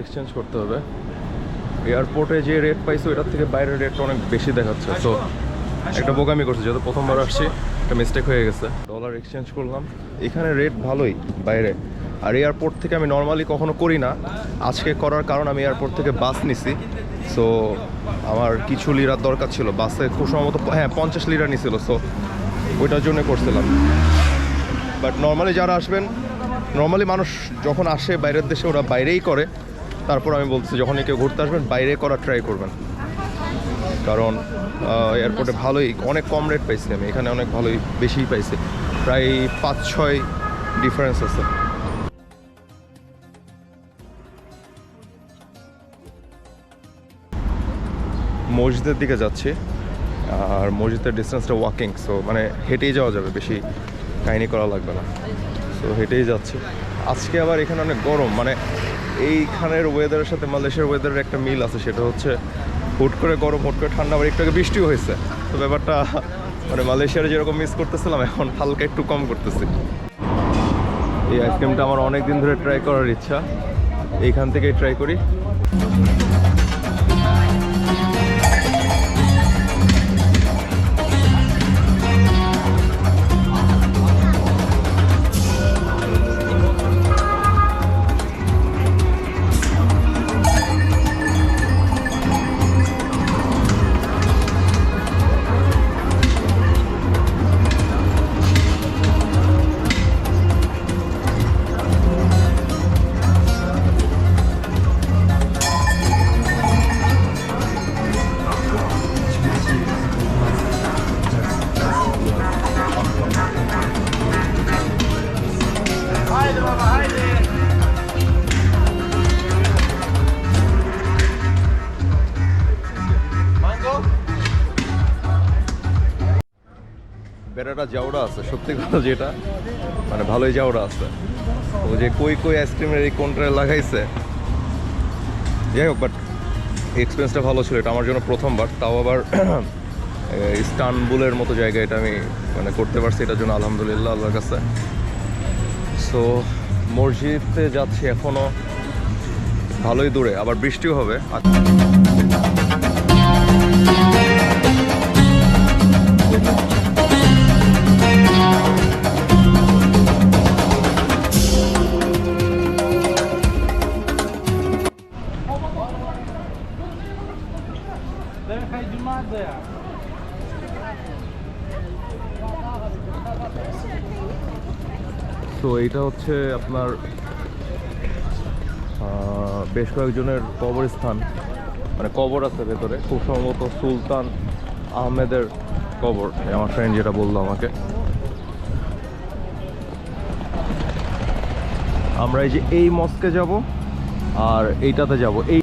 Exchange করতে হবে। এয়ারপোর্টে যে রেট পাইছো এটার থেকে বাইরের রেটটা অনেক বেশি দেখাচ্ছে। সো একটা বোকামি করছে, যেহেতু প্রথমবার আসছি একটা মিস্টেক হয়ে গেছে। ডলার এক্সচেঞ্জ করলাম, এখানে রেট ভালোই বাইরে। আর এয়ারপোর্ট থেকে আমি নর্মালি কখনো করি না, আজকে করার কারণ আমি এয়ারপোর্ট থেকে বাস নিছি। সো আমার কিছু লিরার দরকার ছিল, বাসে খুব সম্ভবত 50 লিরা নিছিল। সো ওইটার জন্য করছিলাম। বাট নর্মালি যারা আসবেন, নর্মালি মানুষ যখন আসে বাইরের দেশে ওরা বাইরেই করে। তারপর আমি বলছি যখনই কেউ ঘুরতে আসবেন বাইরে করা ট্রাই করবেন, কারণ এয়ারপোর্টে ভালোই অনেক কম রেট পাইছি আমি, এখানে অনেক ভালোই বেশিই পাইছি, প্রায় 5-6 ডিফারেন্স আছে। মসজিদের দিকে যাচ্ছি, আর মসজিদের ডিস্টেন্সটা ওয়াকিং, সো মানে হেঁটেই যাওয়া যাবে, বেশি কাহিনি করা লাগবে না। সো হেঁটেই যাচ্ছি। আজকে আবার এখানে অনেক গরম, মানে এইখানের ওয়েদারের সাথে মালয়েশিয়ার ওয়েদারের একটা মিল আছে, সেটা হচ্ছে হুট করে গরম, হুট করে ঠান্ডা, আবার একটু আগে বৃষ্টিও হয়েছে। তো ব্যাপারটা মানে মালয়েশিয়ারে যেরকম মিস করতেছিলাম এখন হালকা একটু কম করতেছি। এই আইসক্রিমটা আমার অনেক দিন ধরে ট্রাই করার ইচ্ছা, এইখান থেকেই ট্রাই করি। বেড়াটা জাউরা আছে, সত্যি কথা যেটা, মানে ভালোই জাউরা আছে। ও যে কই আইসক্রিমের এই কোনটা লাগাইছে, যাই হোক, বাট এক্সপিরিয়েন্সটা ভালো ছিল। এটা আমার জন্য প্রথমবার, তাও আবার ইস্তানবুলের মতো জায়গায় এটা আমি মানে করতে পারছি, এটার জন্য আলহামদুলিল্লাহ আল্লাহর কাছে। সো মসজিদে যাচ্ছি, এখনও ভালোই দূরে, আবার বৃষ্টিও হবে। তো এইটা হচ্ছে আপনার বেশ কয়েকজনের কবরস্থান, মানে কবর আছে ভেতরে, খুব সম্ভবত সুলতান আহমেদের কবর, আমার ফ্রেন্ড যেটা বললো আমাকে। আমরা এই যে এই মস্কে যাব আর এইটাতে যাব। এই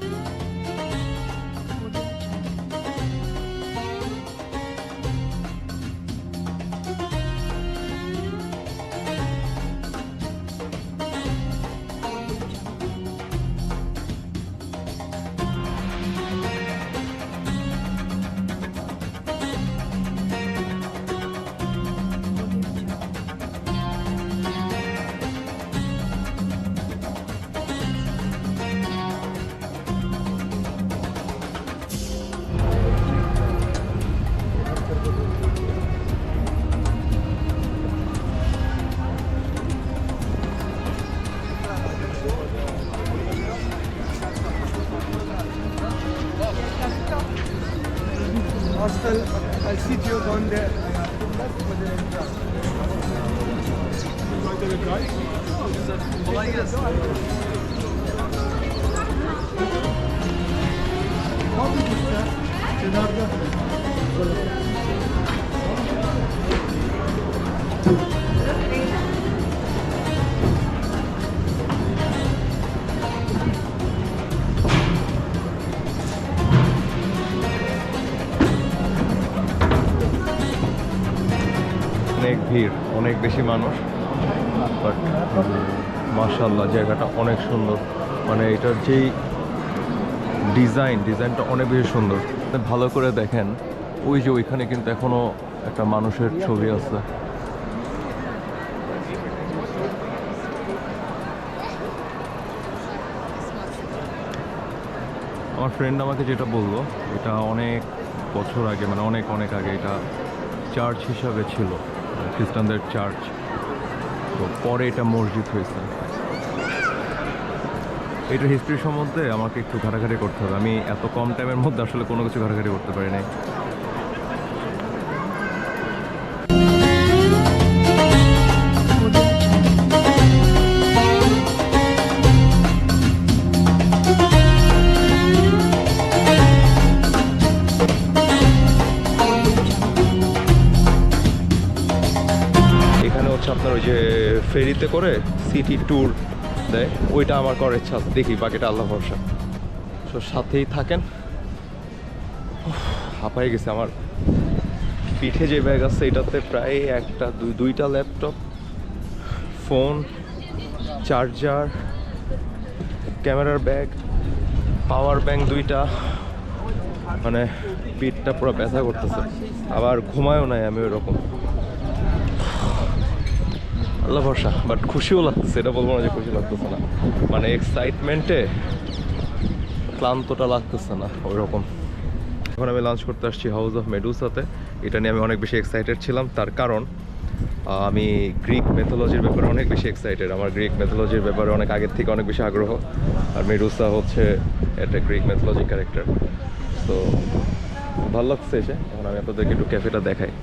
Al sitio donde অনেক ভিড়, অনেক বেশি মানুষ, বাট মাশাআল্লাহ জায়গাটা অনেক সুন্দর। মানে এটার যেই ডিজাইনটা অনেক বেশি সুন্দর। ভালো করে দেখেন, ওই যে ওইখানে কিন্তু এখনো একটা মানুষের ছবি আছে। আমার ফ্রেন্ড আমাকে যেটা বললো, এটা অনেক বছর আগে, মানে অনেক অনেক আগে এটা চার্চ হিসাবে ছিল, খ্রিস্টানদের চার্চ। তো পরে এটা মসজিদ হয়েছে। এটার হিস্ট্রি সম্বন্ধে আমাকে একটু ঘাটাঘাটি করতে হবে। আমি এত কম টাইমের মধ্যে আসলে কোনো কিছু ঘাটাঘাটি করতে পারি নাই। এখানে হচ্ছে আপনার ওই যে ফেরিতে করে সিটি ট্যুর দেয়, ওইটা আমার করার ইচ্ছা আছে। দেখি, বাকিটা আল্লাহ ভরসা। তো সাথেই থাকেন। হাঁপাই গেছে আমার। পিঠে যে ব্যাগ আছে এটাতে প্রায় দুইটা ল্যাপটপ, ফোন, চার্জার, ক্যামেরার ব্যাগ, পাওয়ার ব্যাংক দুইটা, মানে পিঠটা পুরো ব্যথা করতেছে। আবার ঘুমায়ও নাই আমি ওইরকম। আল্লাহ ভরসা, বাট খুশিও লাগতেছে, এটা বলবো না যে খুশি লাগতেছে না, মানে এক্সাইটমেন্টে ক্লান্তটা লাগতেছে না ওইরকম। এখন আমি লাঞ্চ করতে আসছি হাউস অফ মেডুসাতে। এটা নিয়ে আমি অনেক বেশি এক্সাইটেড ছিলাম, তার কারণ আমি গ্রিক মেথোলজির ব্যাপারে অনেক বেশি এক্সাইটেড। আমার গ্রিক মেথোলজির ব্যাপারে অনেক আগের থেকে অনেক বেশি আগ্রহ, আর মেডুসা হচ্ছে একটা গ্রিক মেথোলজি ক্যারেক্টার। তো ভালো লাগছে এসে। এখন আমি আপনাদেরকে একটু ক্যাফেটা দেখাই।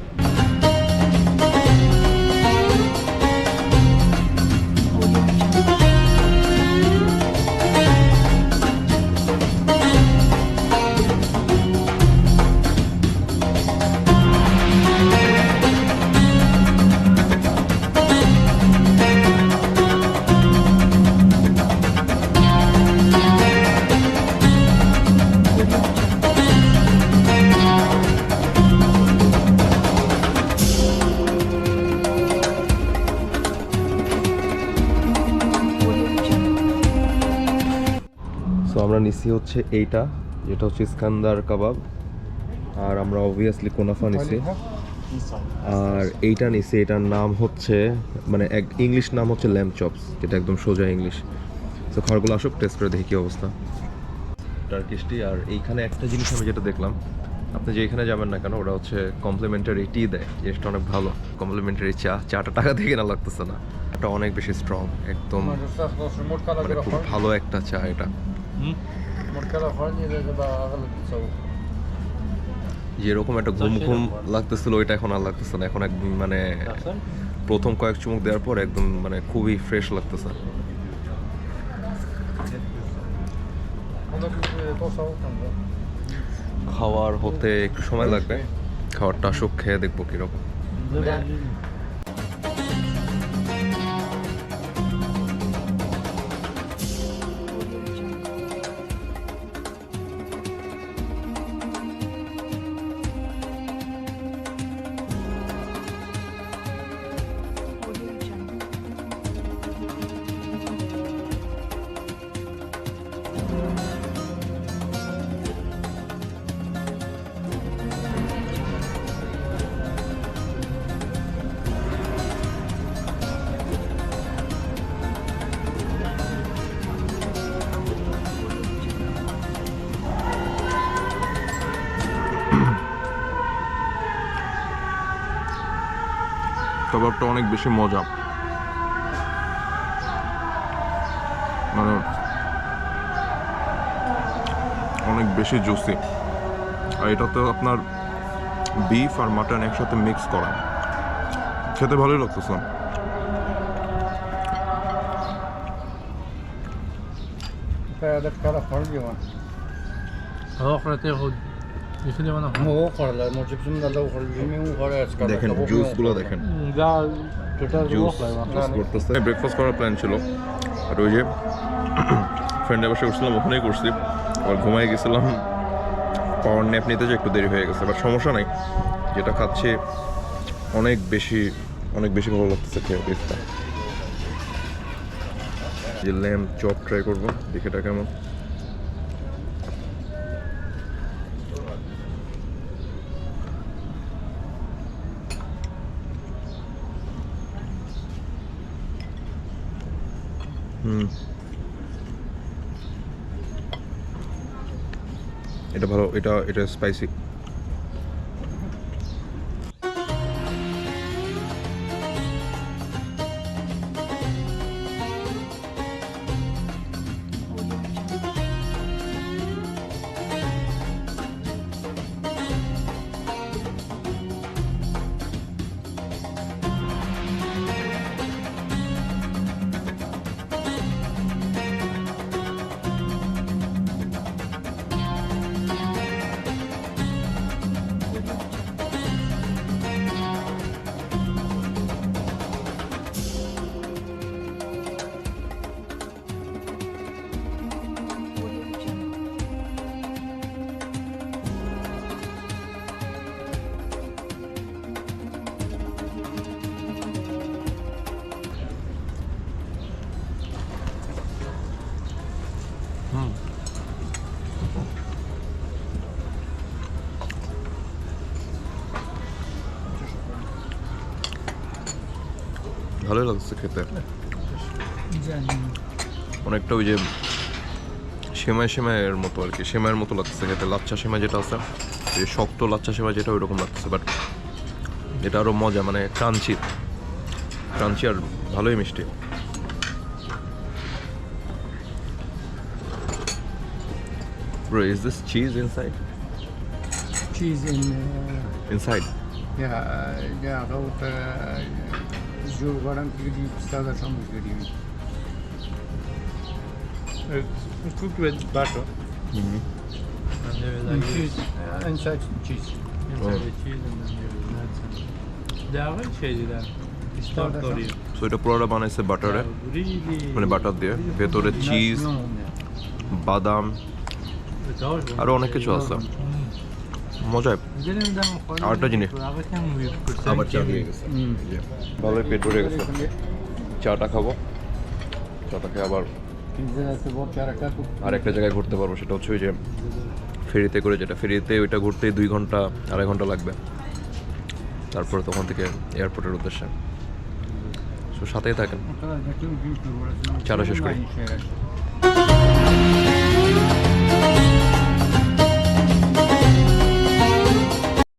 সো আমরা নিছি হচ্ছে এইটা, যেটা হচ্ছে ইস্কান্দার কাবাব, আর আমরা অবভিয়াসলি কোনাফা নিছি। আর এইটা নিছি, এটার নাম হচ্ছে, মানে এক ইংলিশ নাম হচ্ছে ল্যাম্ব চপস, যেটা একদম সোজা ইংলিশ। তো খাবারগুলো আসুক, টেস্ট করে দেখি কী অবস্থা। টার্কিশটি। আর এইখানে একটা জিনিস আমি যেটা দেখলাম, আপনি যে এখানে যাবেন না কেন, ওরা হচ্ছে কমপ্লিমেন্টারি টি দেয়, জিনিসটা অনেক ভালো। কমপ্লিমেন্টারি চাটা টাকা দিয়ে কেনা লাগতেছে না, এটা অনেক বেশি স্ট্রং, একদম মানে খুব ভালো একটা চা এটা। যেরকম একটা ঘুম ঘুম লাগতেছিল ওইটা এখন আর লাগতেছে না, এখন একদম মানে প্রথম কয়েক চুমুক দেওয়ার পর একদম মানে খুবই ফ্রেশ লাগতেছে। খাওয়ার হতে একটু সময় লাগবে, খাবারটা আসুক, খেয়ে দেখবো কিরকম। কাবাবটা অনেক বেশি মজা, মানে অনেক বেশি জুসি। আর এটাতে আপনার বিফ আর মাটন একসাথে মিক্স করা, খেতে ভালোই লাগতেছে। দেখেন জুসগুলো দেখেন, ব্রেকফাস্ট করার প্ল্যান ছিল, আর ওই যে ফ্রেন্ডের বাসায় উঠছিলাম ওখানেই করছি, আবার ঘুমাই গেছিলাম। পাওয়ার ন্যাপ নিতে যে একটু দেরি হয়ে গেছে, বাট সমস্যা নাই, যেটা খাচ্ছি অনেক বেশি ভালো লাগতেছে খেয়ে। টেস্টটা যে ল্যাম্ব চপ ট্রাই করবো, দেখে এটা কেমন। এটা ভালো, এটা স্পাইসি। ভালোই লাগছে খেতে, অনেকটা ওই যে সেমাইয়ের মতো আর কি, সেমাইয়ের মতো লাগছে খেতে। লাচ্ছা সেমাই যেটা আছে, যে শক্ত লাচ্ছা সেমাই যেটা ওই রকম লাগছে, বাট এটা আরো মজা, মানে ক্রাঞ্চি আর ভালোই মিষ্টি। Bro, is this cheese inside? Cheese in Inside? yeah, about جو varant gidi stada samuz gidi. It's cooked with butter. Mm-hmm. And there is like Cheese inside cheese. inside the cheese and then there is nuts. Devam şeyler. Start oluyor. So এটা পুরোটা বানাইছে বাটারে, Really. মানে butter দিয়ে, ভেতরে cheese, বাদাম আরো অনেক কিছু আছে, মজা। আরেকটা জিনিস, আবার চা দিয়ে গেছে, ভালোই পেট ভরে গেছে। চাটা খাবো, চাটা খেয়ে আবার আর একটা জায়গায় ঘুরতে পারবো, সেটা হচ্ছে ওই যে ফেরিতে করে, যেটা ফেরিতে ওইটা ঘুরতে 2 ঘন্টা 2.5 ঘন্টা লাগবে, তারপরে তখন থেকে এয়ারপোর্টের উদ্দেশ্যে। তো সাথেই থাকেন, চাটা শেষ করি।